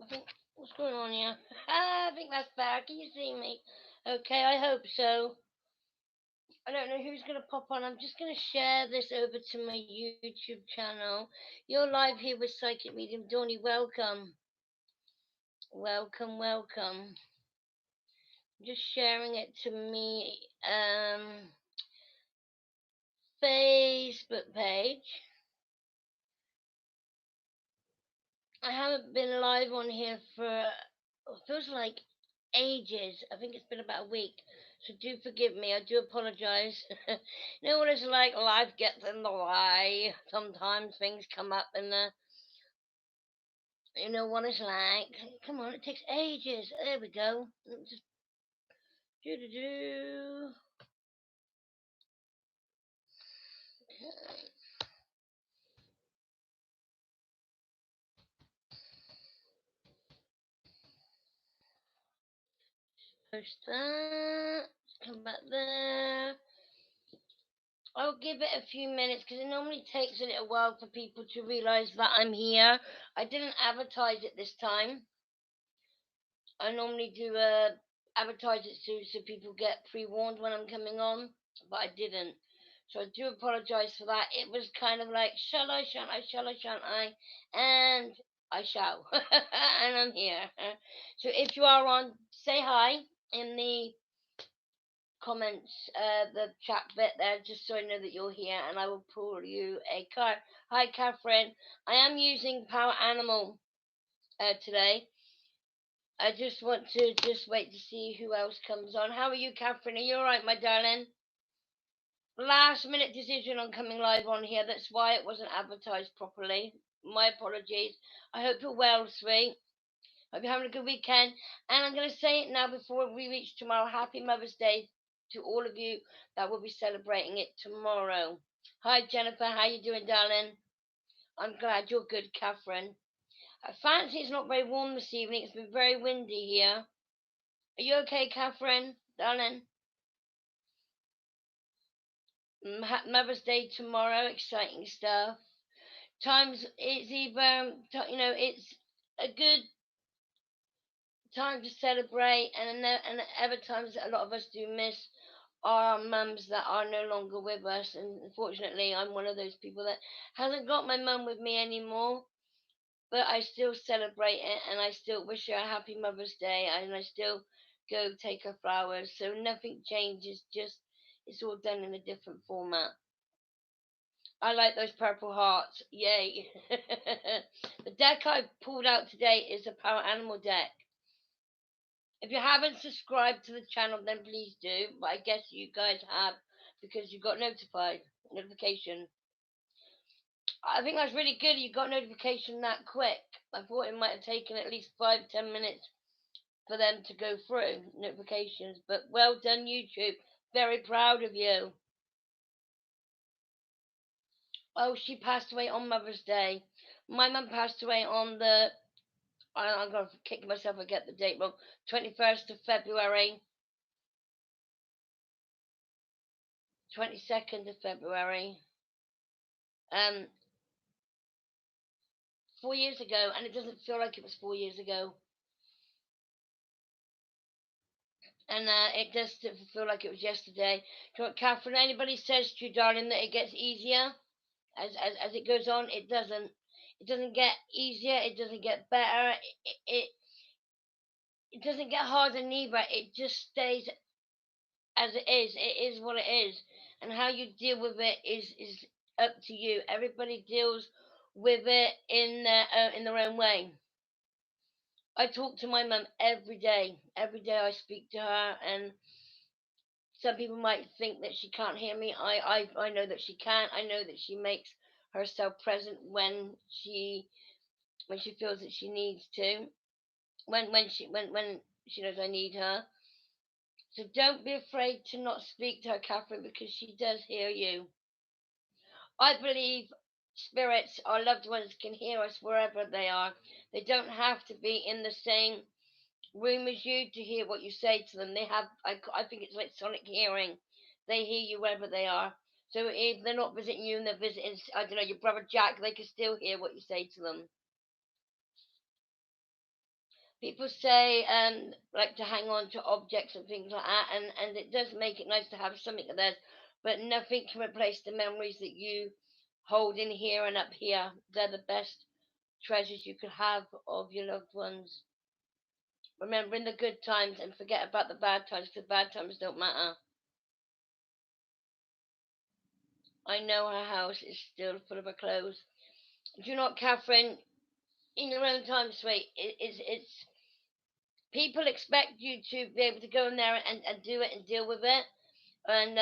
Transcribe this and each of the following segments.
think, what's going on here? I think that's better. Can you see me? Okay, I hope so. I don't know who's going to pop on. I'm just going to share this over to my YouTube channel. You're live here with Psychic Medium Dawnie. Welcome. Welcome, welcome. I'm just sharing it to me Facebook page. I haven't been live on here for, it feels like ages. I think it's been about a week. So do forgive me. I do apologise. You know what it's like? Life gets in the way. Sometimes things come up and you know what it's like. Come on, it takes ages. There we go. Just do do do. Push that. Come back there. I'll give it a few minutes because it normally takes a little while for people to realise that I'm here. I didn't advertise it this time. I normally do advertise it so people get pre-warned when I'm coming on, but I didn't. So I do apologise for that. It was kind of like, shall I, shan't I, shall I, shan't I? And I shall. And I'm here. So if you are on, say hi in the comments, the chat bit there, just so I know that you're here, and I will pull you a card. Hi, Catherine. I am using Power Animal today. I just want to wait to see who else comes on. How are you, Catherine? Are you alright, my darling? Last minute decision on coming live on here. That's why it wasn't advertised properly. My apologies. I hope you're well, sweet. Hope you're having a good weekend. And I'm going to say it now before we reach tomorrow. Happy Mother's Day to all of you that will be celebrating it tomorrow. Hi, Jennifer. How you doing, darling? I'm glad you're good, Catherine. I fancy it's not very warm this evening. It's been very windy here. Are you okay, Catherine, darling? Mother's Day tomorrow. Exciting stuff. Times it's either it's a good time to celebrate, and other times a lot of us do miss our mums that are no longer with us. And unfortunately, I'm one of those people that hasn't got my mum with me anymore. But I still celebrate it, and I still wish her a happy Mother's Day, and I still go take her flowers. So nothing changes, just it's all done in a different format. I like those purple hearts. Yay. The deck I pulled out today is a Power Animal deck. If you haven't subscribed to the channel, then please do. But I guess you guys have because you got notification. I think that's really good. You got notification that quick. I thought it might have taken at least 5-10 minutes for them to go through notifications. But well done, YouTube. Very proud of you. Oh, she passed away on Mother's Day. My mum passed away on I'm going to kick myself if I get the date wrong, 21st of February, 22nd of February, um, 4 years ago, and it doesn't feel like it was 4 years ago. And it does feel like it was yesterday. Catherine, anybody says to you, darling, that it gets easier as it goes on, it doesn't. It doesn't get easier. It doesn't get better. It doesn't get harder neither. It just stays as it is. It is what it is, and how you deal with it is up to you. Everybody deals with it in their own way. I talk to my mum every day. Every day I speak to her, and some people might think that she can't hear me. I know that she can. I know that she makes herself present when she feels that she needs to. When she knows I need her. So don't be afraid to not speak to her, Catherine, because she does hear you. I believe spirits, our loved ones, can hear us wherever they are. They don't have to be in the same room as you to hear what you say to them. They have, I think it's like sonic hearing. They hear you wherever they are. So if they're not visiting you and they're visiting, I don't know, your brother Jack, they can still hear what you say to them. People say like to hang on to objects and things like that, and it does make it nice to have something of theirs, but nothing can replace the memories that you hold in here and up here. They're the best treasures you could have of your loved ones. Remembering the good times and forget about the bad times, because bad times don't matter. I know her house is still full of her clothes. Do you know what, Catherine? In your own time, sweet, it's people expect you to be able to go in there and do it and deal with it. And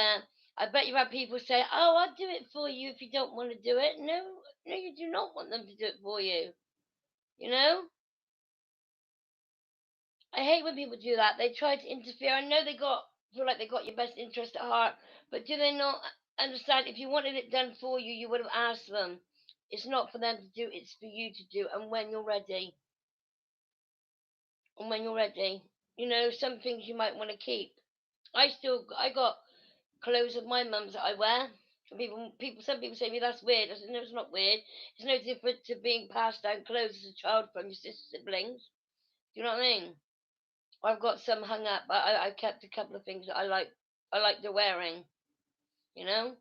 I bet you have people say, "Oh, I'll do it for you if you don't want to do it." No, no, you do not want them to do it for you. You know, I hate when people do that. They try to interfere. I know they got feel like they got your best interest at heart, but do they not understand? If you wanted it done for you, you would have asked them. It's not for them to do. It's for you to do. And when you're ready, and when you're ready, some things you might want to keep. I got clothes of my mum's that I wear. Some people say to me that's weird. I said no, it's not weird. It's no different to being passed down clothes as a child from your siblings. Do you know what I mean? I've got some hung up. I kept a couple of things that I like. I like the wearing. You know,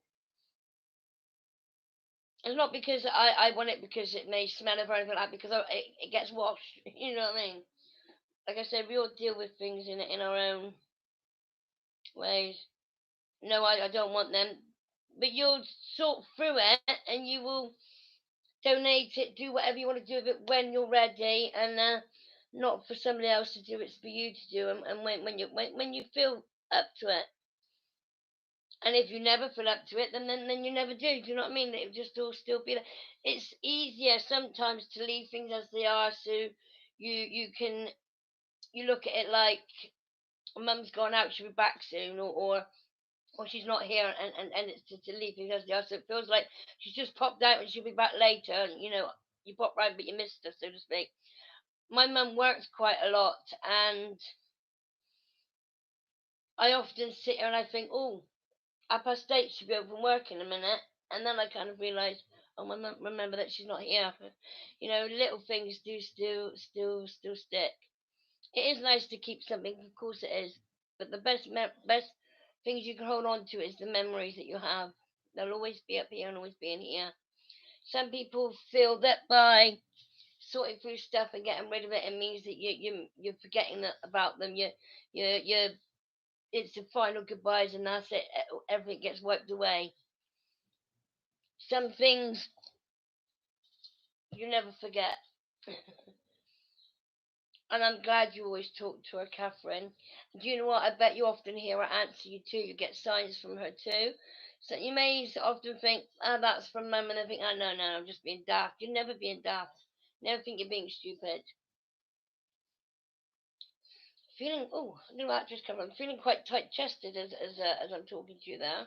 it's not because I want it because it may smell of or anything like that. Because it gets washed. You know what I mean? Like I said, we all deal with things in our own ways. No, I don't want them. But you'll sort through it and you will donate it, do whatever you want to do with it when you're ready, and not for somebody else to do. It's for you to do, and when you feel up to it. And if you never feel up to it, then you never do. Do you know what I mean? It just all still be there. It's easier sometimes to leave things as they are, so you can you look at it like mum's gone out, she'll be back soon, or she's not here, and it's to leave things as they are. So it feels like she's just popped out and she'll be back later. And you pop round, but you missed her, so to speak. My mum works quite a lot, and I often sit here and I think, oh, 8:30 should be open work in a minute, and then I kind of realise, oh, my mum, remember that she's not here. Little things do still stick. It is nice to keep something, of course it is, but the best things you can hold on to is the memories that you have. They'll always be up here and always be in here. Some people feel that by sorting through stuff and getting rid of it, it means that you're forgetting about them. You it's the final goodbyes and that's it. Everything gets wiped away. Some things you never forget. And I'm glad you always talk to her, Catherine. Do you know what? I bet you often hear her answer you too. You get signs from her too. So you may often think, oh, that's from mum, and I think, oh, no, no, I'm just being daft. You're never being daft. Never think you're being stupid. Feeling, oh, I don't know what just come. I'm feeling quite tight chested as I'm talking to you there.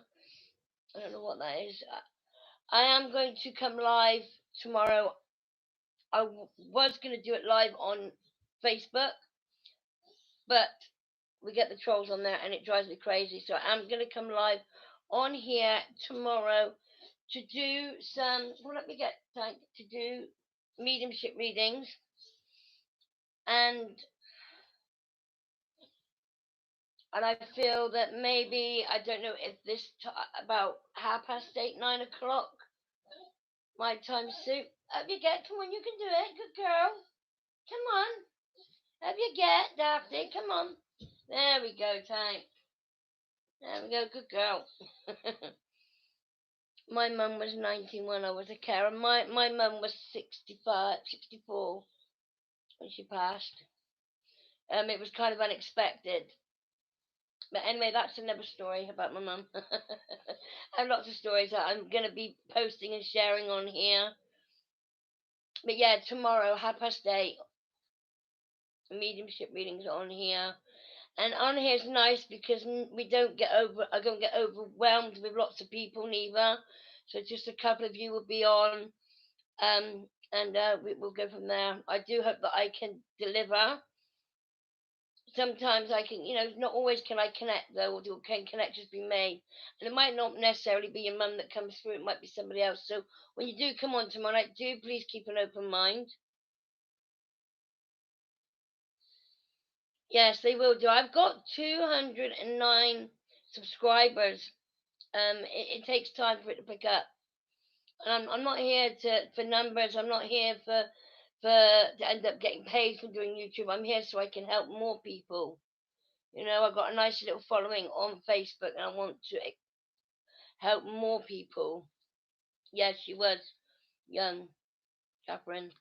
I don't know what that is. I am going to come live tomorrow. Was going to do it live on Facebook, but we get the trolls on there and it drives me crazy. So I'm going to come live on here tomorrow to do some, well, let me get time to do mediumship readings. And I feel that maybe, I don't know if about 8:30, 9 o'clock, my time suit. Up you get, come on, you can do it, good girl. Come on, up you get, Daphne, come on. There we go, thanks. There we go, good girl. My mum was 19 when I was a carer. My mum was 65, 64 when she passed. It was kind of unexpected. But anyway, that's another story about my mum. I have lots of stories that I'm going to be posting and sharing on here. But yeah, tomorrow, 8:30, mediumship readings on here. And on here is nice because I don't get overwhelmed with lots of people neither. So just a couple of you will be on, and we'll go from there. I do hope that I can deliver. Sometimes I can, not always can I connect though, or can connections be made. And it might not necessarily be your mum that comes through, it might be somebody else. So when you do come on tomorrow night, do please keep an open mind. Yes, they will do. I've got 209 subscribers. It takes time for it to pick up, and I'm not here for numbers. I'm not here to end up getting paid for doing YouTube. I'm here so I can help more people. I've got a nice little following on Facebook, and I want to help more people. Yes, she was young, Catherine.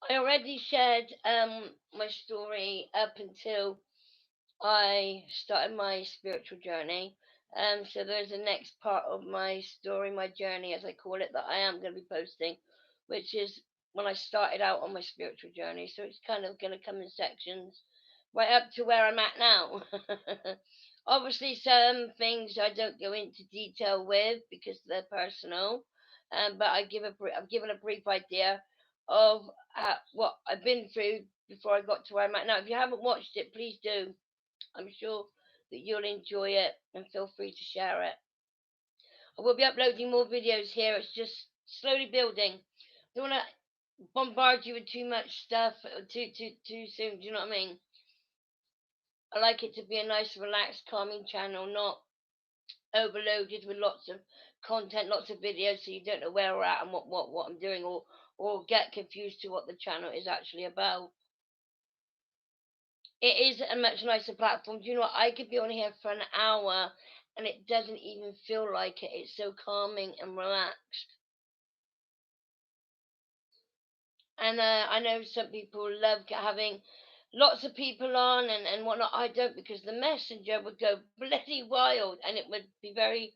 I already shared my story up until I started my spiritual journey. So there's a next part of my story, my journey, as I call it, that I am going to be posting, which is when I started out on my spiritual journey. So it's kind of going to come in sections, right up to where I'm at now. Obviously, some things I don't go into detail with because they're personal, but I've given a brief idea of what I've been through before I got to where I'm at now. If you haven't watched it, please do. I'm sure that you'll enjoy it, and feel free to share it. I will be uploading more videos here. It's just slowly building. Don't want to bombard you with too much stuff too soon. Do you know what I mean? I like it to be a nice, relaxed, calming channel, not overloaded with lots of content, lots of videos, so you don't know where we're at and what I'm doing, or get confused to what the channel is actually about. It is a much nicer platform. Do you know what? I could be on here for an hour and it doesn't even feel like it. It's so calming and relaxed. And I know some people love having lots of people on and whatnot. I don't, because the messenger would go bloody wild and it would be very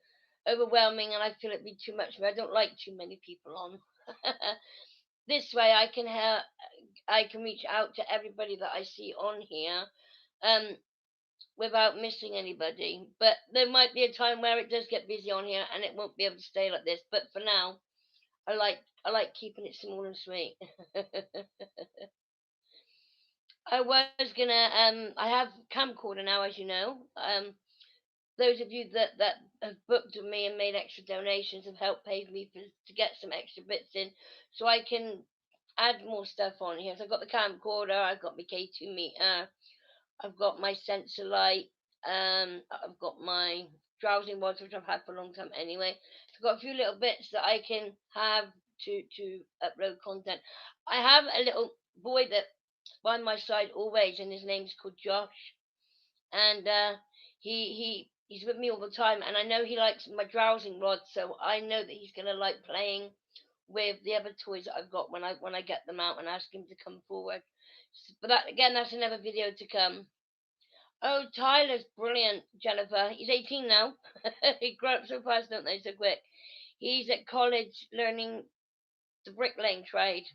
overwhelming, and I feel it'd be too much. But I don't like too many people on. This way, I can reach out to everybody that I see on here. Um, without missing anybody. But there might be a time where it does get busy on here and it won't be able to stay like this. But for now, I like keeping it small and sweet. I was gonna I have camcorder now, as you know. Those of you that have booked with me and made extra donations have helped pay me to get some extra bits in, so I can add more stuff on here. So I've got the camcorder, I've got my K2 meter, I've got my sensor light. I've got my drowsing rods, which I've had for a long time anyway. So I've got a few little bits that I can have to upload content. I have a little boy that by my side always, and his name's called Josh, and he's with me all the time, and I know he likes my drowsing rods, so I know that he's gonna like playing with the other toys that I've got when I get them out and ask him to come forward. But that again, that's another video to come. Oh, Tyler's brilliant, Jennifer. He's 18 now. He grew up so fast, don't they? So quick. He's at college learning the bricklaying trade.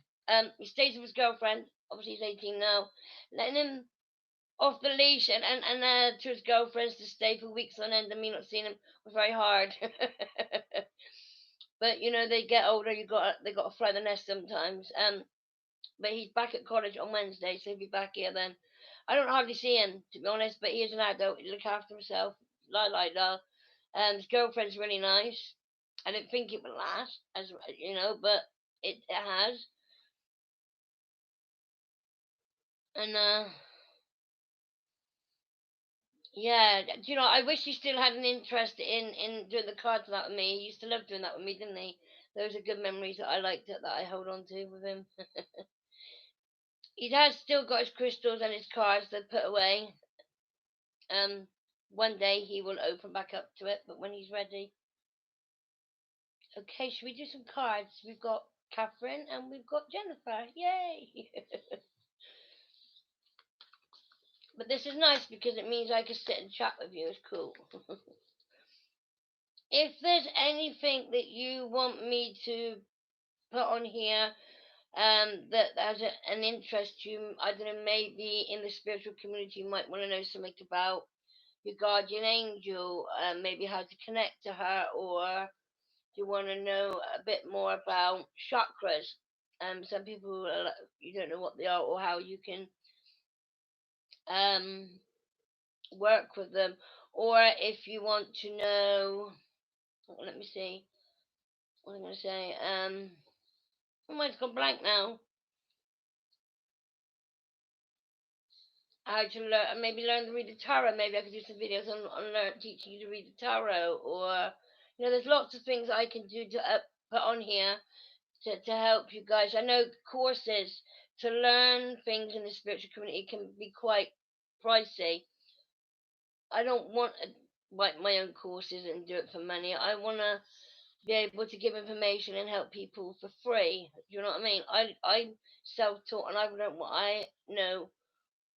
He stays with his girlfriend. Obviously, he's 18 now. Letting him off the leash and to his girlfriends to stay for weeks on end and me not seeing him was very hard. But they get older. They got to fly the nest sometimes. But he's back at college on Wednesday, so he'll be back here then. I don't hardly see him, to be honest, but he is an adult. He looks after himself. La. His girlfriend's really nice. I didn't think it would last, but it has. And yeah, I wish he still had an interest in doing the cards that with me. He used to love doing that with me, didn't he? Those are good memories that I liked that I hold on to with him. He has still got his crystals and his cards that put away. Um, One day he will open back up to it, but when he's ready. Okay, should we do some cards? We've got Catherine and we've got Jennifer. Yay! But this is nice because it means I can sit and chat with you. It's cool. If there's anything that you want me to put on here, that has an interest to you, I don't know, maybe in the spiritual community, you might want to know something about your guardian angel, maybe how to connect to her, or you want to know a bit more about chakras. Some people you don't know what they are or how you can um work with them, or if you want to know, let me see, what am I going to say? Oh, mine's gone blank now. how to learn, maybe learn to read the tarot. Maybe I could do some videos on teaching you to read the tarot, or there's lots of things I can do to put on here to help you guys. I know courses to learn things in the spiritual community can be quite pricey. I don't want to write my own courses and do it for money. I want to be able to give information and help people for free. Do you know what I mean? I'm self-taught, and I've learned what I know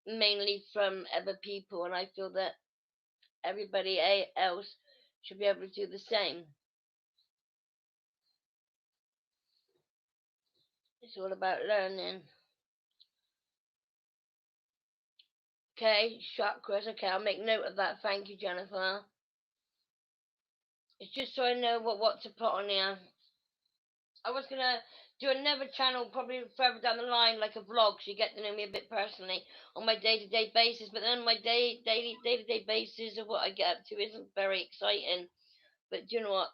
mainly from other people, and I feel that everybody else should be able to do the same. It's all about learning. Okay, chakras. Okay, I'll make note of that. Thank you, Jennifer. It's just so I know what to put on here. I was gonna do another channel probably further down the line, like a vlog, so you get to know me a bit personally on my day-to-day basis. But then my day-to-day basis of what I get up to isn't very exciting. But do you know what?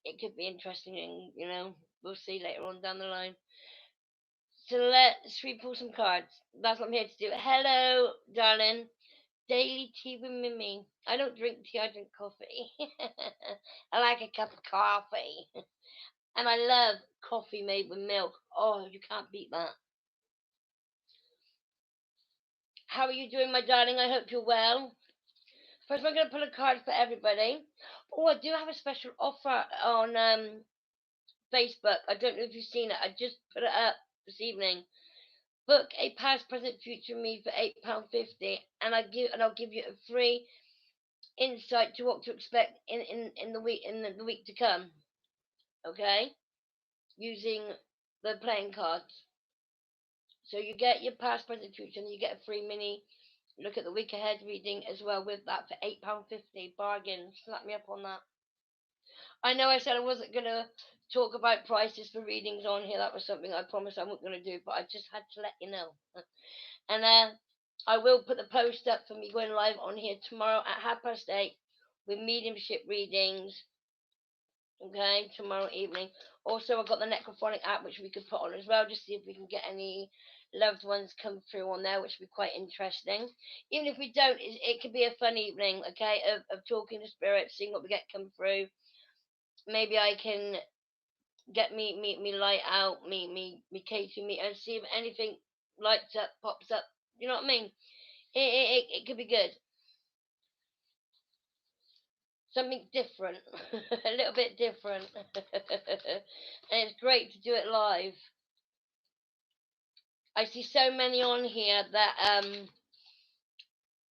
It could be interesting, and we'll see later on down the line. So let's pull some cards. That's what I'm here to do. Hello, darling. Daily tea with Mimi. I don't drink tea, I drink coffee. I like a cup of coffee. And I love coffee made with milk. Oh, you can't beat that. How are you doing, my darling? I hope you're well. First, I'm going to pull a card for everybody. Oh, I do have a special offer on Facebook. I don't know if you've seen it. I just put it up this evening. Book a past, present, future me for £8.50, and I'll give you a free insight to what to expect in the week to come. Okay, using the playing cards. So you get your past, present, future, and you get a free mini look at the week ahead reading as well with that for £8.50. Bargain. Slap me up on that. I know I said I wasn't gonna talk about prices for readings on here. That was something I promised I wasn't gonna do, but I just had to let you know. And I will put the post up for me going live on here tomorrow at 8:30 with mediumship readings. Okay, tomorrow evening. Also, I've got the Necrophonic app which we could put on as well, just see if we can get any loved ones come through on there, which would be quite interesting. Even if we don't, it could be a fun evening, okay, of talking to spirits, seeing what we get come through. Maybe I can get me light out, me Katie me, and see if anything lights up, pops up. You know what I mean? It could be good. Something different, a little bit different, and it's great to do it live. I see so many on here that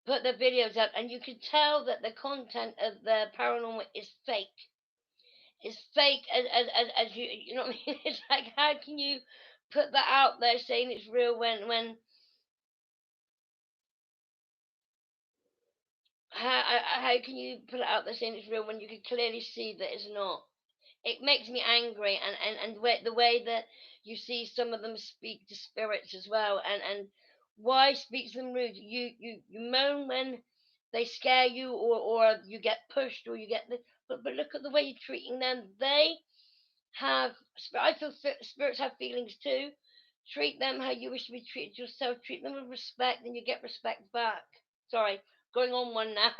put their videos up, and you can tell that the content of the paranormal is fake. It's fake as you know what I mean. It's like, how can you put that out there saying it's real when how can you put it out there saying it's real when you can clearly see that it's not? It makes me angry, and the way that you see some of them speak to spirits as well, and why speak to them rude? You moan when they scare you, or you get pushed, or you get the but look at the way you're treating them. They have I feel spirits have feelings too. Treat them how you wish to be treated yourself. Treat them with respect, and you get respect back. Sorry, going on one now.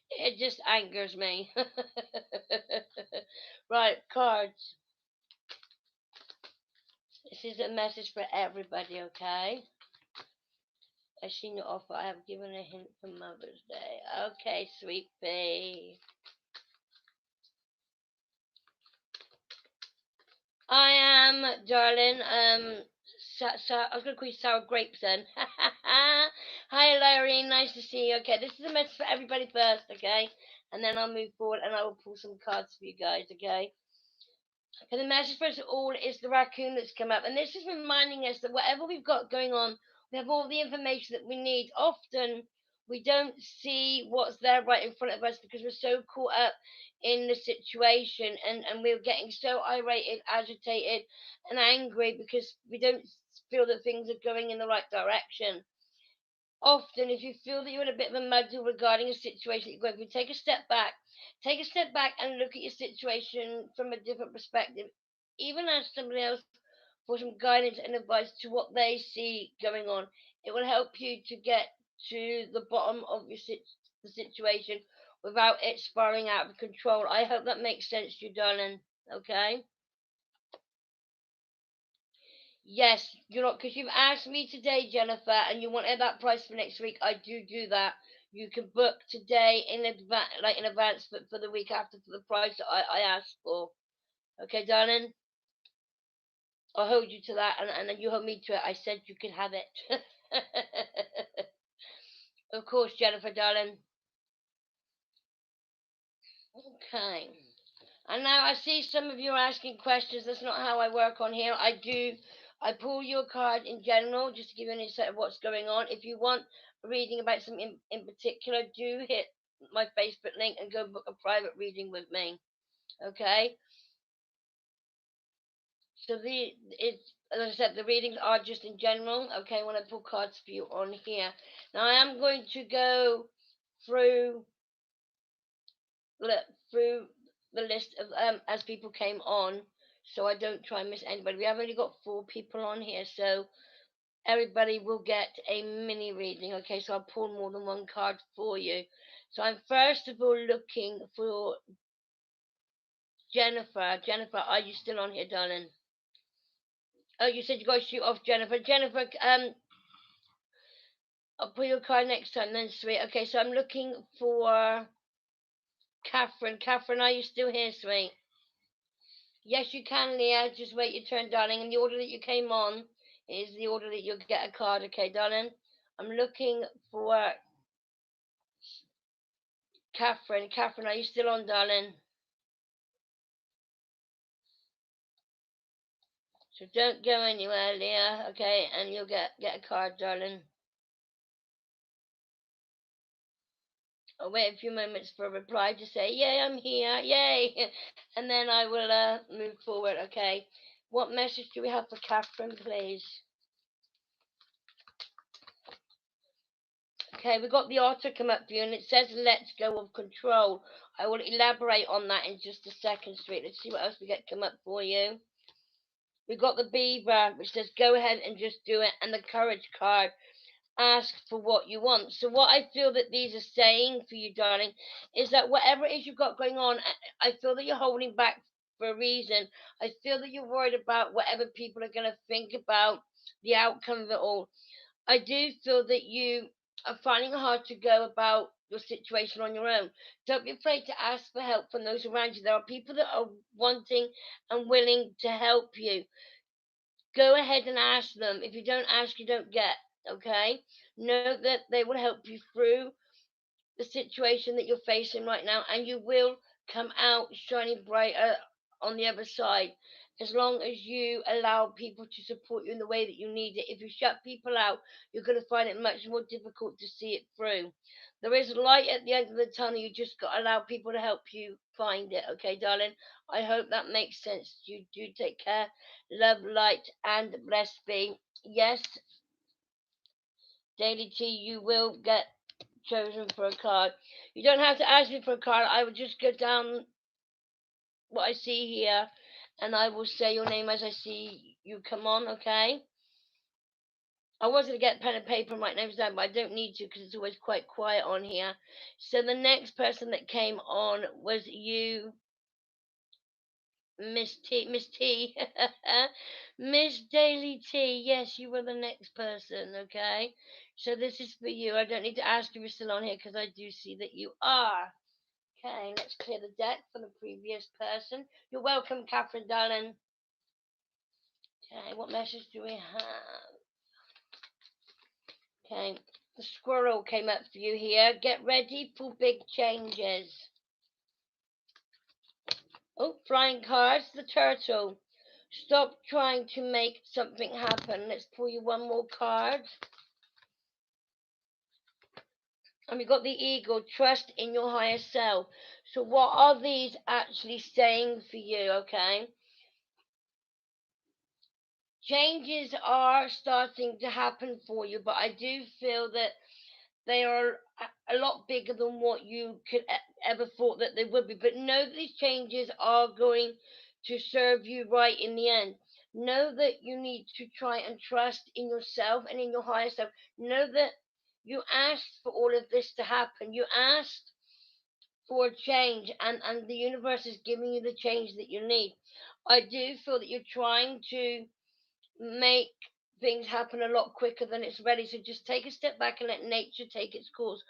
It just angers me. Right, cards. This is a message for everybody, okay? I've seen your offer. I have given a hint for Mother's Day. Okay, sweet pea. I am, darling. I was gonna call you sour grapes then. Hi, Larry. Nice to see you. Okay, this is a message for everybody first, okay? And then I'll move forward and I will pull some cards for you guys, okay? And the message for us all is the raccoon that's come up. And this is reminding us that whatever we've got going on, we have all the information that we need. Often we don't see what's there right in front of us because we're so caught up in the situation, and we're getting so irate, agitated, and angry because we don't feel that things are going in the right direction. Often, if you feel that you're in a bit of a muddle regarding a situation that you're going through, take a step back. Take a step back and look at your situation from a different perspective. Even ask somebody else for some guidance and advice to what they see going on. It will help you to get to the bottom of the situation without it spiraling out of control. I hope that makes sense to you, darling. Okay? Yes, you're not, because you've asked me today, Jennifer, and you wanted that price for next week. I do that. You can book today in advance, like in advance, but for the week after for the price that I asked for. Okay, darling? I'll hold you to that, and then you hold me to it. I said you can have it. Of course, Jennifer, darling. Okay. And now I see some of you are asking questions. That's not how I work on here. I pull your card in general just to give you an insight of what's going on. If you want a reading about something in particular, do hit my Facebook link and go book a private reading with me. Okay? So it's, as I said, the readings are just in general. Okay, when I pull cards for you on here. Now I am going to go through through the list of as people came on, so I don't try and miss anybody. We have only got 4 people on here, so everybody will get a mini reading. Okay, so I'll pull more than one card for you. So I'm first of all looking for Jennifer. Jennifer, are you still on here, darling? Oh, you said you got to shoot off, Jennifer. Jennifer, I'll pull your card next time then, sweet. Okay, so I'm looking for Catherine. Catherine, are you still here, sweet? Yes, you can, Leah. Just wait your turn, darling. And the order that you came on is the order that you'll get a card, okay, darling? I'm looking for Catherine. Catherine, are you still on, darling? So don't go anywhere, Leah, okay? And you'll get a card, darling. I'll wait a few moments for a reply to say, yay, I'm here, yay. And then I will move forward, okay? What message do we have for Catherine, please? Okay, we got the altar come up for you, and it says, let's go of control. I will elaborate on that in just a second, sweet. Let's see what else we get come up for you. We got the beaver, which says, go ahead and just do it, and the courage card, ask for what you want. So what I feel that these are saying for you, darling, is that whatever it is you've got going on, I feel that you're holding back for a reason. I feel that you're worried about whatever people are going to think about the outcome of it all. I do feel that you are finding it hard to go about your situation on your own. Don't be afraid to ask for help from those around you. There are people that are wanting and willing to help you. Go ahead and ask them. If you don't ask, you don't get. Okay? Know that they will help you through the situation that you're facing right now, and you will come out shining brighter on the other side, as long as you allow people to support you in the way that you need it. If you shut people out, you're going to find it much more difficult to see it through. There is light at the end of the tunnel. You just got to allow people to help you find it. Okay, darling? I hope that makes sense. You do take care. Love, light, and blessed be. Yes, Daily T, you will get chosen for a card. You don't have to ask me for a card. I will just go down what I see here, and I will say your name as I see you come on, okay? I was going to get pen and paper and write names down, but I don't need to because it's always quite quiet on here. So the next person that came on was you, Miss T. Miss T. Miss Daily T. Yes, you were the next person, okay? So this is for you. I don't need to ask if you're still on here because I do see that you are. Okay, let's clear the deck for the previous person. You're welcome, Catherine, darling. Okay, what message do we have? Okay, the squirrel came up for you here. Get ready for big changes. Oh, flying cards, the turtle. Stop trying to make something happen. Let's pull you one more card. And we got the eagle, trust in your higher self. So what are these actually saying for you, okay? Changes are starting to happen for you, but I do feel that they are a lot bigger than what you could ever thought that they would be. But know that these changes are going to serve you right in the end. Know that you need to try and trust in yourself and in your higher self. Know that you asked for all of this to happen. You asked for change, and the universe is giving you the change that you need. I do feel that you're trying to make things happen a lot quicker than it's ready. So just take a step back and let nature take its course.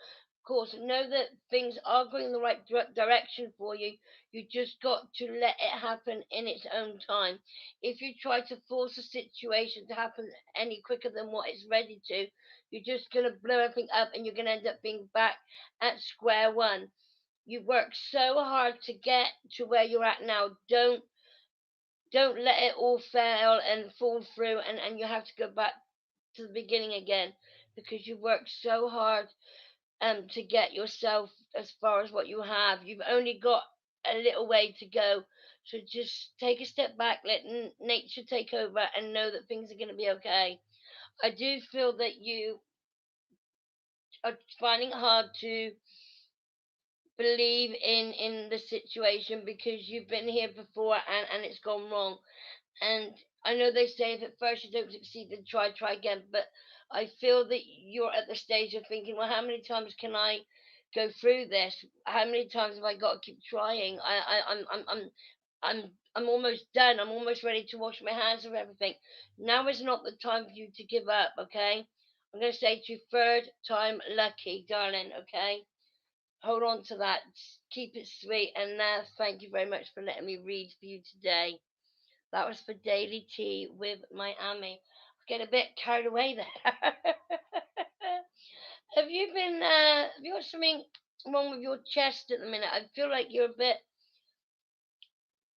Course, know that things are going in the right direction for you. You just got to let it happen in its own time. If you try to force a situation to happen any quicker than what it's ready to, you're just gonna blow everything up, and you're gonna end up being back at square one. You worked so hard to get to where you're at now. Don't let it all fail and fall through, and you have to go back to the beginning again, because you worked so hard to get yourself as far as what you have. You've only got a little way to go. So just take a step back, let nature take over, and know that things are going to be okay. I do feel that you are finding it hard to believe in the situation, because you've been here before, and it's gone wrong. And I know they say if at first you don't succeed, then try again. But I feel that you're at the stage of thinking, well, how many times can I go through this? How many times have I got to keep trying? I'm almost done. I'm almost ready to wash my hands of everything. Now is not the time for you to give up. Okay, I'm going to say to you, third time lucky, darling. Okay, hold on to that. Keep it sweet. And thank you very much for letting me read for you today. That was for Daily Tea with Miami. Get a bit carried away there. Have you got something wrong with your chest at the minute? I feel like you're a bit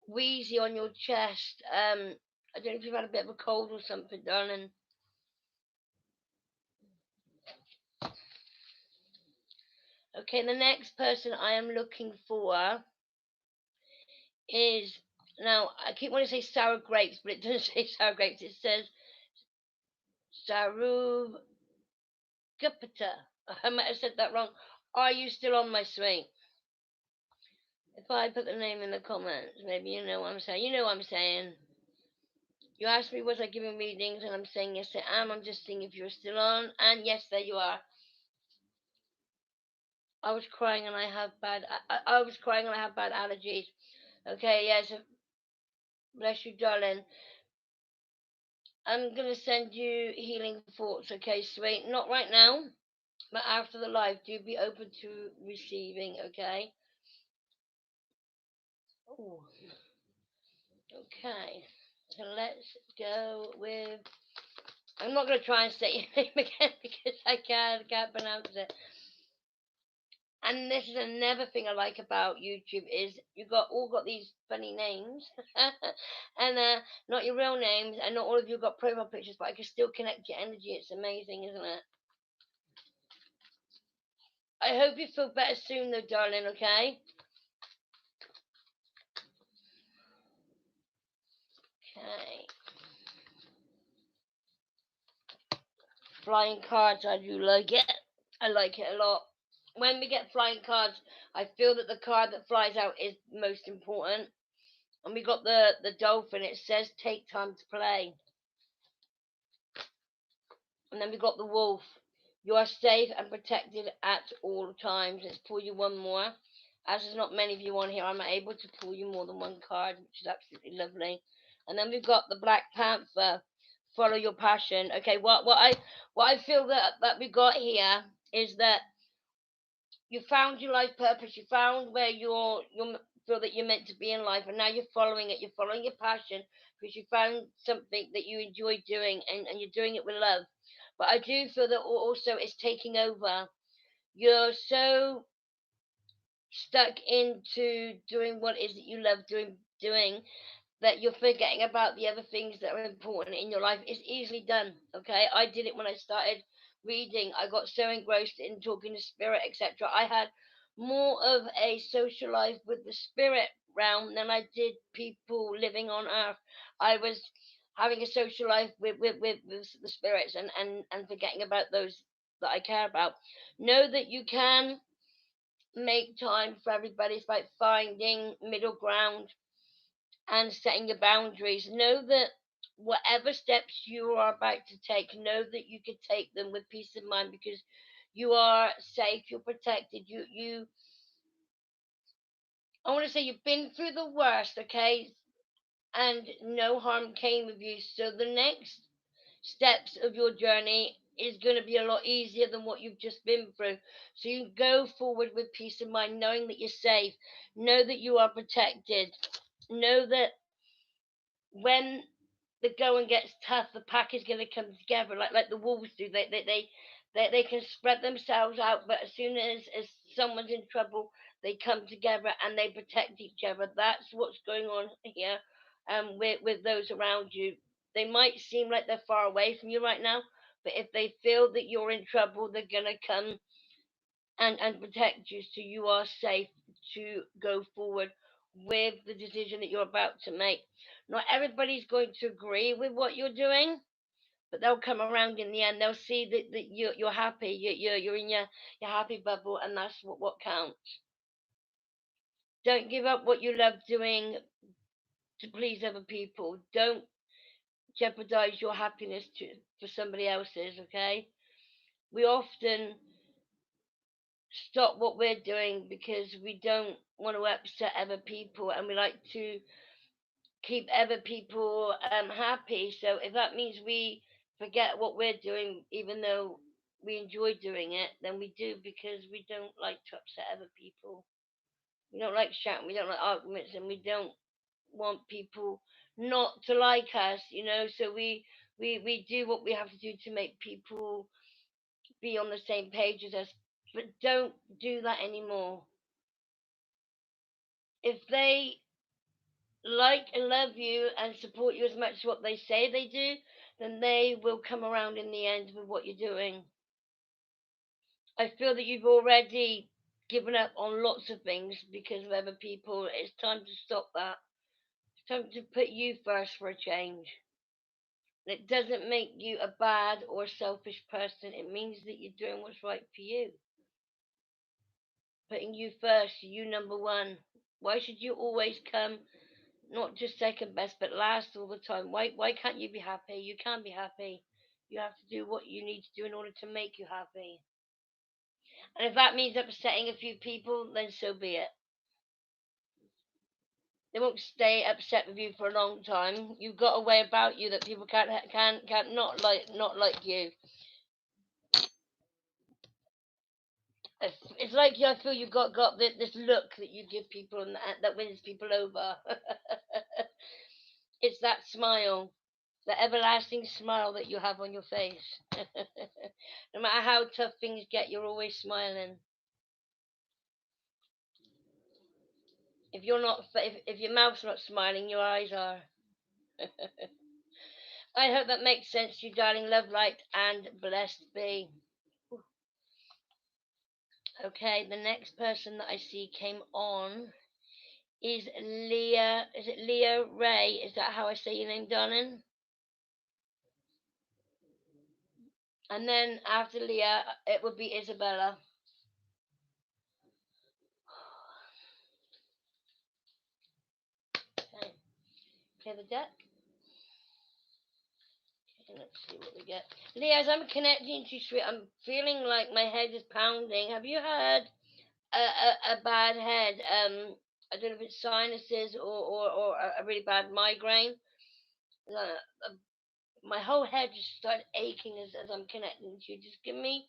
wheezy on your chest. I don't know if you've had a bit of a cold or something, darling. Okay, the next person I am looking for is, now I keep wanting to say sour grapes, but it doesn't say sour grapes. It says Saru Gupta. I might have said that wrong. Are you still on, my sweet? If I put the name in the comments, maybe you know what I'm saying. You know what I'm saying. You asked me was I giving readings, and I'm saying yes I am. I'm just seeing if you're still on, and yes, there you are. I was crying and I have bad. I was crying and I have bad allergies. Okay, yes, bless you, darling. I'm gonna send you healing thoughts. Okay, sweet. Not right now, but after the live, do be open to receiving. Okay. Ooh. Okay. So let's go with. I'm not going to try and say your name again because I can't pronounce it. And this is another thing I like about YouTube is you got these funny names, and not your real names, and not all of you got profile pictures, but I can still connect your energy. It's amazing, isn't it? I hope you feel better soon, though, darling. Okay. Okay. Flying cards, I do like it. I like it a lot. When we get flying cards, I feel that the card that flies out is most important. And we got the dolphin. It says take time to play. And then we got the wolf. You are safe and protected at all times. Let's pull you one more. As there's not many of you on here, I'm able to pull you more than one card, which is absolutely lovely. And then we've got the Black Panther. Follow your passion. Okay, what I feel that we got here is that you found your life purpose. You found where you feel that you're meant to be in life, and now you're following it. You're following your passion because you found something that you enjoy doing, and you're doing it with love. But I do feel that also it's taking over. You're so stuck into doing what it is that you love doing that you're forgetting about the other things that are important in your life. It's easily done. Okay, I did it when I started reading. I got so engrossed in talking to spirit, etc. I had more of a social life with the spirit realm than I did people living on earth. I was having a social life with the spirits, and forgetting about those that I care about. Know that you can make time for everybody. It's about finding middle ground and setting your boundaries. Know that whatever steps you are about to take, know that you can take them with peace of mind, because you are safe, you're protected. I want to say you've been through the worst, okay, and no harm came of you. So the next steps of your journey is going to be a lot easier than what you've just been through. So you go forward with peace of mind, knowing that you're safe, know that you are protected, know that when the going gets tough, the pack is going to come together like the wolves do. They can spread themselves out, but as soon as someone's in trouble, they come together and they protect each other. That's what's going on here, with those around you. They might seem like they're far away from you right now, but if they feel that you're in trouble, they're gonna come and protect you, so you are safe to go forward with the decision that you're about to make. Not everybody's going to agree with what you're doing, but they'll come around in the end. They'll see that you're happy, you're in your happy bubble, and that's what counts. Don't give up what you love doing to please other people. Don't jeopardize your happiness for somebody else's, okay? We often stop what we're doing because we don't want to upset other people, and we like to keep other people happy. So if that means we forget what we're doing, even though we enjoy doing it, then we do, because we don't like to upset other people. We don't like shouting, we don't like arguments, and we don't want people not to like us. So we do what we have to do to make people be on the same page as us. But don't do that anymore. If they like and love you and support you as much as what they say they do, then they will come around in the end with what you're doing. I feel that you've already given up on lots of things because of other people. It's time to stop that. It's time to put you first for a change. It doesn't make you a bad or selfish person. It means that you're doing what's right for you. Putting you first, you number one. Why should you always come not just second best but last all the time? Why can't you be happy? You can be happy. You have to do what you need to do in order to make you happy. And if that means upsetting a few people, then so be it. They won't stay upset with you for a long time. You've got a way about you that people can't not like you. It's like I feel you've got this look that you give people, and that wins people over. It's that smile, the everlasting smile that you have on your face. No matter how tough things get, you're always smiling. If you're not, if your mouth's not smiling, your eyes are. I hope that makes sense to you, darling. Love, light, and blessed be. Okay, the next person that I see came on is Leah. Is it Leah Ray? Is that how I say your name, darling? And then after Leah, it would be Isabella. Okay, clear the deck. Okay, let's see what we get. Leah, as I'm connecting to you, sweet, I'm feeling like my head is pounding. Have you had a bad head? I don't know if it's sinuses or a really bad migraine. My whole head just started aching as I'm connecting to you. Just give me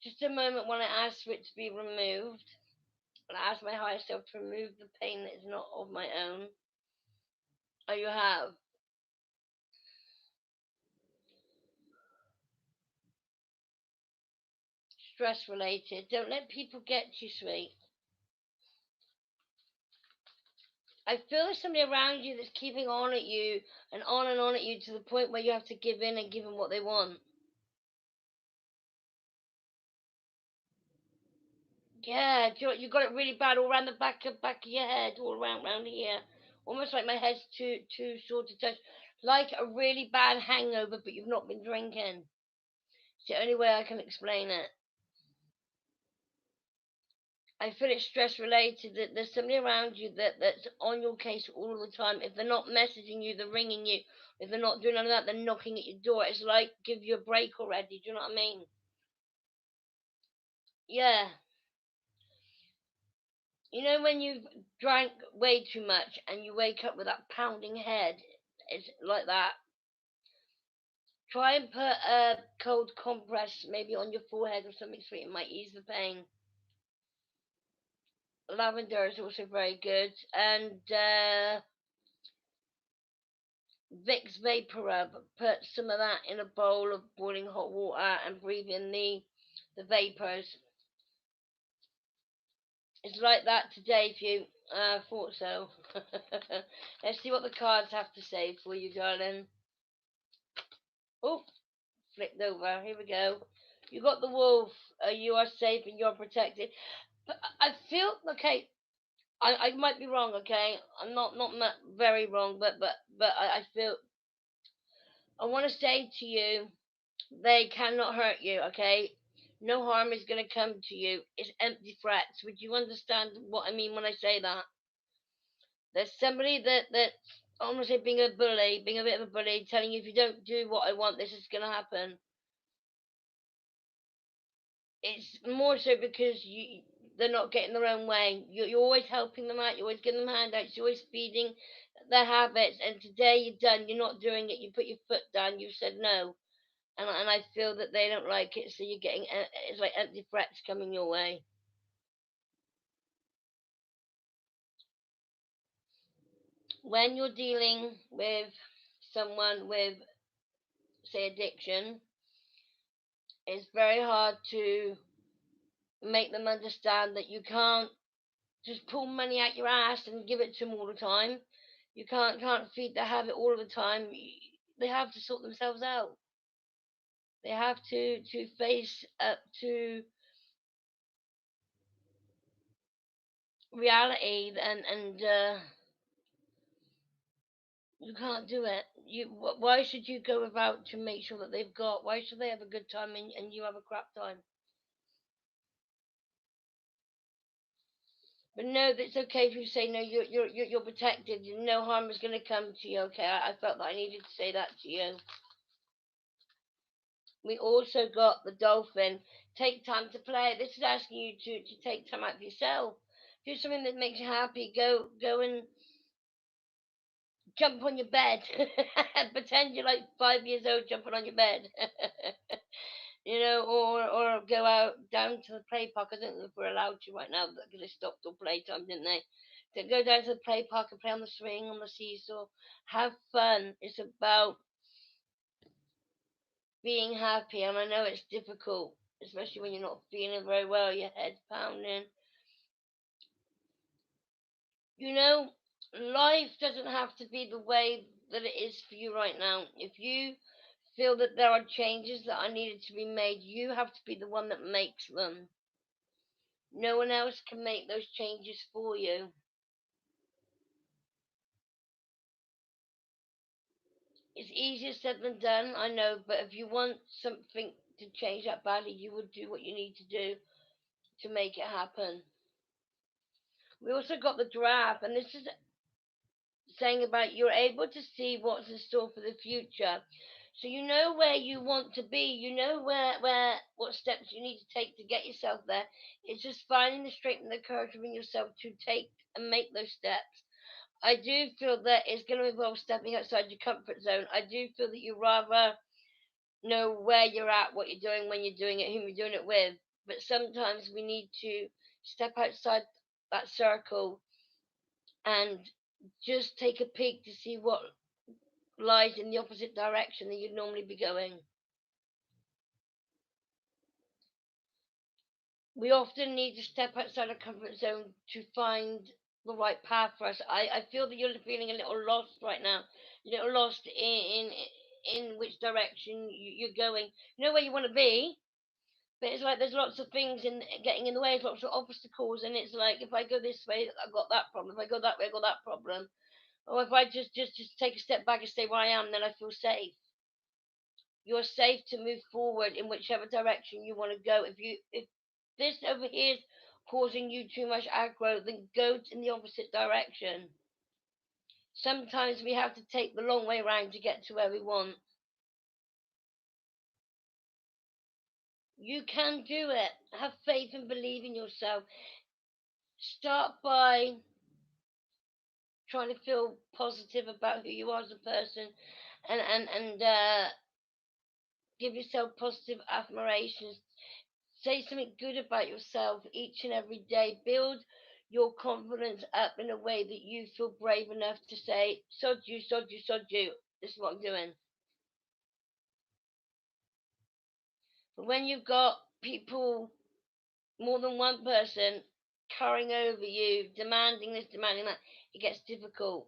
just a moment when I ask for it to be removed. And I ask my higher self to remove the pain that is not of my own. Oh, you have. Stress related. Don't let people get you, sweet. I feel there's somebody around you that's keeping on at you and on at you to the point where you have to give in and give them what they want. Yeah, do you know what? You got it really bad all around the back of your head, all around here. Almost like my head's too sore to touch. Like a really bad hangover, but you've not been drinking. It's the only way I can explain it. I feel it's stress related, that there's somebody around you that's on your case all the time. If they're not messaging you, they're ringing you. If they're not doing none of that, they're knocking at your door. It's like, give you a break already. Do you know what I mean? Yeah. You know when you've drank way too much and you wake up with that pounding head? It's like that. Try and put a cold compress maybe on your forehead or something so it might ease the pain. Lavender is also very good. And Vicks Vapor Rub. Put some of that in a bowl of boiling hot water and breathe in the vapors. It's like that today if you thought so. Let's see what the cards have to say for you, darling. Oh, flipped over. Here we go. You got the wolf. You are safe and you're protected. But I feel okay. I might be wrong. Okay, I'm not very wrong, but I feel I want to say to you, they cannot hurt you. Okay, no harm is going to come to you. It's empty threats. Would you understand what I mean when I say that? There's somebody that's almost like being a bully, being a bit of a bully, telling you if you don't do what I want, this is going to happen. It's more so because they're not getting their own way. You're always helping them out. You're always giving them handouts. You're always feeding their habits. And today you're done. You're not doing it. You put your foot down. You said no. And I feel that they don't like it. So you're getting it's like empty threats coming your way. When you're dealing with someone with, say, addiction, it's very hard to make them understand that you can't just pull money out your ass and give it to them all the time. You can't feed the habit all of the time. They have to sort themselves out. They have to face up to reality, and you can't do it. Why should you go about to make sure that they've got? Why should they have a good time and you have a crap time? But no, that's okay if you say no. You're protected. No harm is going to come to you. Okay, I felt that I needed to say that to you. We also got the dolphin. Take time to play. This is asking you to take time out for yourself. Do something that makes you happy. Go and jump on your bed. Pretend you're like 5 years old jumping on your bed. Or go out down to the play park. I don't know if we're allowed to right now because they stopped all playtime, didn't they? To go down to the play park and play on the swing, on the seesaw. Have fun. It's about being happy, and I know it's difficult, especially when you're not feeling very well, your head's pounding. You know, life doesn't have to be the way that it is for you right now. If you feel that there are changes that are needed to be made, you have to be the one that makes them. No one else can make those changes for you. It's easier said than done, I know, but if you want something to change that badly, you would do what you need to do to make it happen. We also got the draft, and this is saying about you're able to see what's in store for the future. So you know where you want to be, you know where what steps you need to take to get yourself there. It's just finding the strength and the courage within yourself to take and make those steps. I do feel that it's going to involve stepping outside your comfort zone. I do feel that you rather know where you're at, what you're doing, when you're doing it, whom you're doing it with. But sometimes we need to step outside that circle and just take a peek to see what lies in the opposite direction that you'd normally be going. We often need to step outside our comfort zone to find the right path for us. I feel that you're feeling a little lost right now, a little lost in which direction you're going. You know where you want to be, but it's like there's lots of things in getting in the way, there's lots of obstacles, and it's like if I go this way, I've got that problem. If I go that way, I've got that problem. Or if I just take a step back and stay where I am, then I feel safe. You're safe to move forward in whichever direction you want to go. If this over here is causing you too much aggro, then go in the opposite direction. Sometimes we have to take the long way around to get to where we want. You can do it. Have faith and believe in yourself. Start by trying to feel positive about who you are as a person, and give yourself positive affirmations. Say something good about yourself each and every day. Build your confidence up in a way that you feel brave enough to say, sod you, sod you, sod you. This is what I'm doing. But when you've got people, more than one person, carrying over you, demanding this, demanding that, it gets difficult.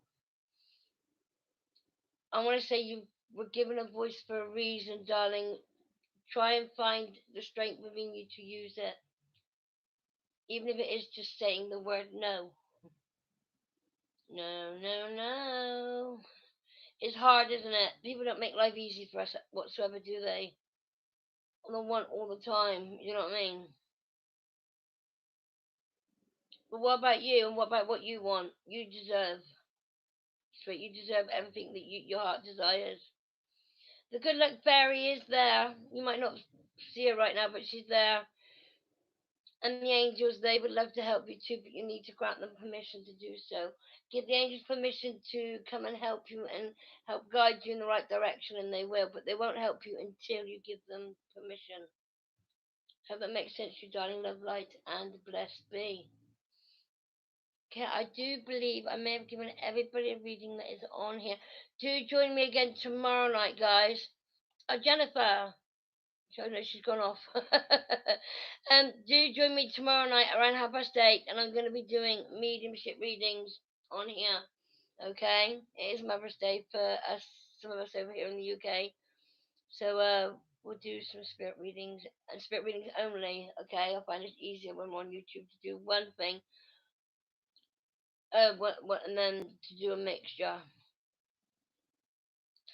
I want to say you were given a voice for a reason, darling. Try and find the strength within you to use it, even if it is just saying the word no. No, no, no. It's hard, isn't it? People don't make life easy for us whatsoever, do they? They want all the time. You know what I mean? But what about you? And what about what you want? You deserve. Sweet, you deserve everything that your heart desires. The good luck fairy is there. You might not see her right now, but she's there. And the angels, they would love to help you too, but you need to grant them permission to do so. Give the angels permission to come and help you and help guide you in the right direction, and they will, but they won't help you until you give them permission. Hope that makes sense to you, darling. Love, light, and blessed be. Okay, I do believe I may have given everybody a reading that is on here. Do join me again tomorrow night, guys. Jennifer. So no, she's gone off. Do join me tomorrow night around 8:30, and I'm going to be doing mediumship readings on here. Okay, it is Mother's Day for us, some of us over here in the UK. So we'll do some spirit readings and spirit readings only. Okay, I find it easier when we're on YouTube to do one thing, and then to do a mixture.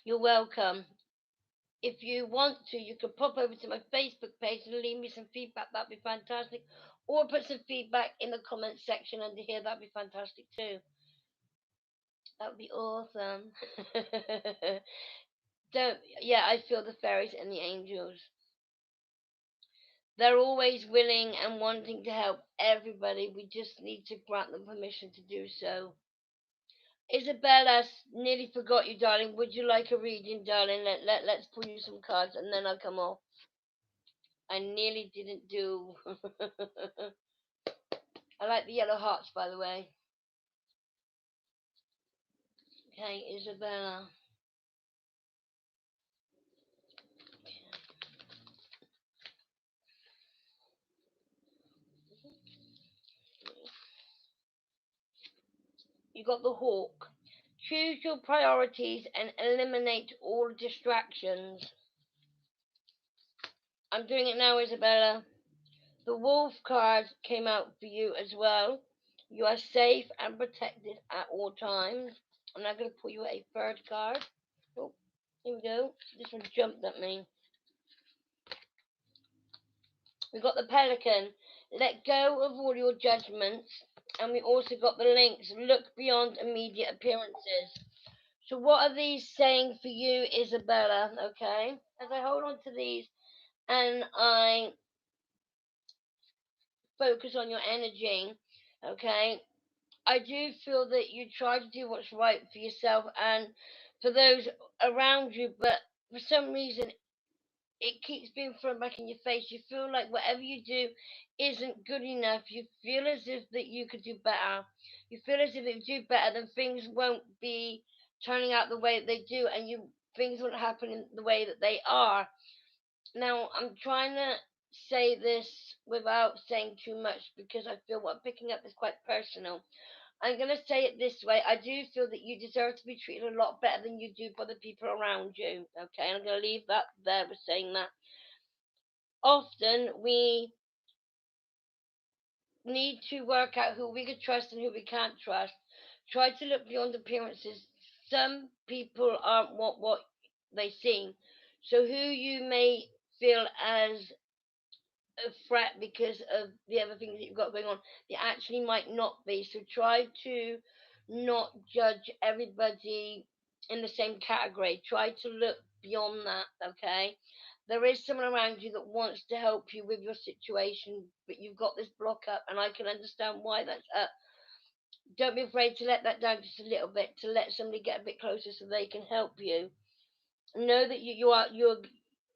You're welcome. If you want to, you can pop over to my Facebook page and leave me some feedback. That'd be fantastic. Or put some feedback in the comments section under here. That'd be fantastic too. That would be awesome. Don't, yeah, I feel the fairies and the angels. They're always willing and wanting to help everybody. We just need to grant them permission to do so. Isabella, nearly forgot you, darling. Would you like a reading, darling? Let's pull you some cards and then I'll come off. I nearly didn't do. I like the yellow hearts, by the way. Okay, Isabella. You got the hawk. Choose your priorities and eliminate all distractions. I'm doing it now, Isabella. The wolf card came out for you as well. You are safe and protected at all times. I'm now going to pull you a third card. Oh, here we go. This one jumped at me. We got the pelican. Let go of all your judgments. And we also got the links. Look beyond immediate appearances. So what are these saying for you, Isabella? Okay. As I hold on to these and I focus on your energy, okay, I do feel that you try to do what's right for yourself and for those around you, but for some reason it keeps being thrown back in your face. You feel like whatever you do isn't good enough. You feel as if that you could do better. You feel as if if you do better, then things won't be turning out the way that they do, and things won't happen in the way that they are. Now, I'm trying to say this without saying too much because I feel what I'm picking up is quite personal. I'm going to say it this way. I do feel that you deserve to be treated a lot better than you do by the people around you. Okay, and I'm going to leave that there with saying that. Often we need to work out who we can trust and who we can't trust. Try to look beyond appearances. Some people aren't what they seem. So who you may feel as a threat because of the other things that you've got going on. They actually might not be. So try to not judge everybody in the same category. Try to look beyond that, okay? There is someone around you that wants to help you with your situation, but you've got this block up, and I can understand why that's up. Don't be afraid to let that down just a little bit, to let somebody get a bit closer so they can help you. Know that you're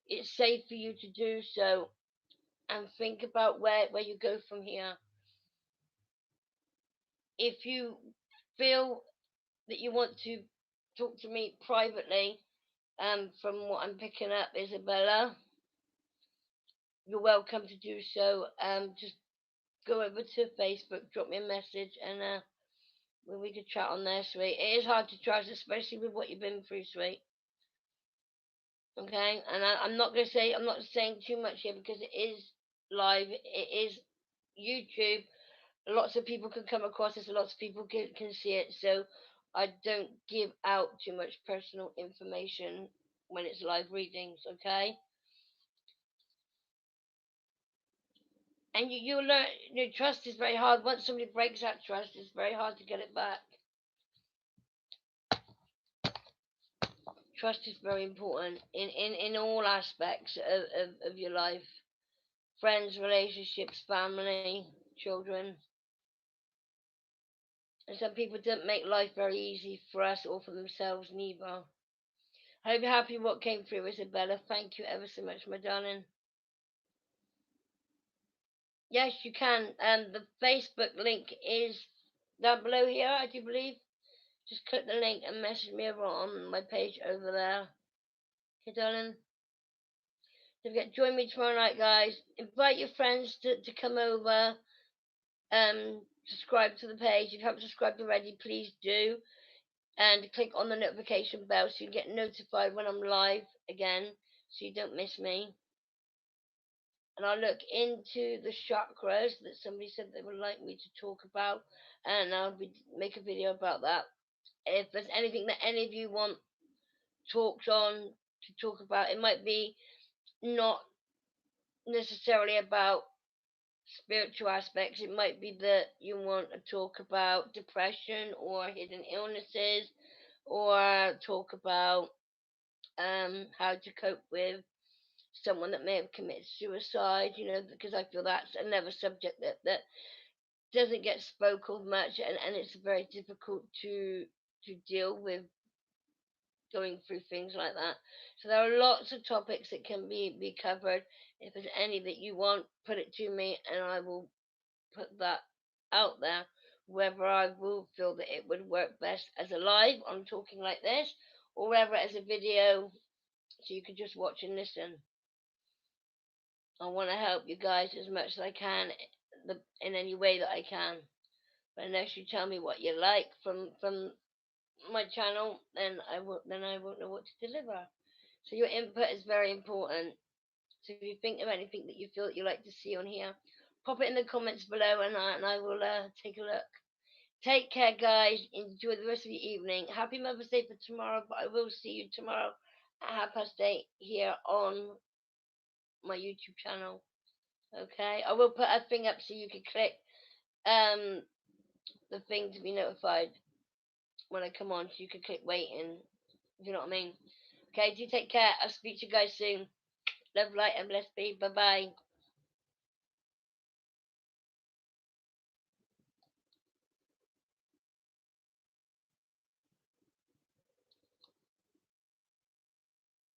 it's safe for you to do so, and think about where you go from here. If you feel that you want to talk to me privately, from what I'm picking up, Isabella, you're welcome to do so. Just go over to Facebook, drop me a message, and we could chat on there, sweet. It is hard to trust, especially with what you've been through, sweet. Okay, and I'm not saying too much here because it is live, it is YouTube. Lots of people can come across this, lots of people can see it, so I don't give out too much personal information when it's live readings, okay? And you learn, trust is very hard. Once somebody breaks that trust, it's very hard to get it back. Trust is very important in all aspects of your life. Friends, relationships, family, children. And some people don't make life very easy for us or for themselves neither. I hope you're happy with what came through, Isabella. Thank you ever so much, my darling. Yes, you can. The Facebook link is down below here, I do believe. Just click the link and message me over on my page over there. Okay, darling. Don't forget, join me tomorrow night, guys. Invite your friends to come over. Subscribe to the page. If you haven't subscribed already, please do. And click on the notification bell so you get notified when I'm live again, so you don't miss me. And I'll look into the chakras that somebody said they would like me to talk about, and make a video about that. If there's anything that any of you want talks on to talk about, it might be not necessarily about spiritual aspects. It might be that you want to talk about depression or hidden illnesses, or talk about how to cope with someone that may have committed suicide, because I feel that's another subject that doesn't get spoke of much, and it's very difficult to deal with going through things like that. So there are lots of topics that can be covered. If there's any that you want, put it to me and I will put that out there. Whether I will feel that it would work best as a live on talking like this, or whether as a video so you can just watch and listen. I want to help you guys as much as I can, in any way that I can. But unless you tell me what you like from my channel, then I won't know what to deliver. So your input is very important. So if you think of anything that you feel that you like to see on here, pop it in the comments below, and I will take a look. Take care, guys. Enjoy the rest of your evening. Happy Mother's Day for tomorrow, but I will see you tomorrow at 8:30 here on my YouTube channel. Okay, I will put a thing up so you can click um the thing to be notified when I come on, so you can click waiting. If you know what I mean. Okay, do take care. I'll speak to you guys soon. Love, light, and blessed be. Bye bye.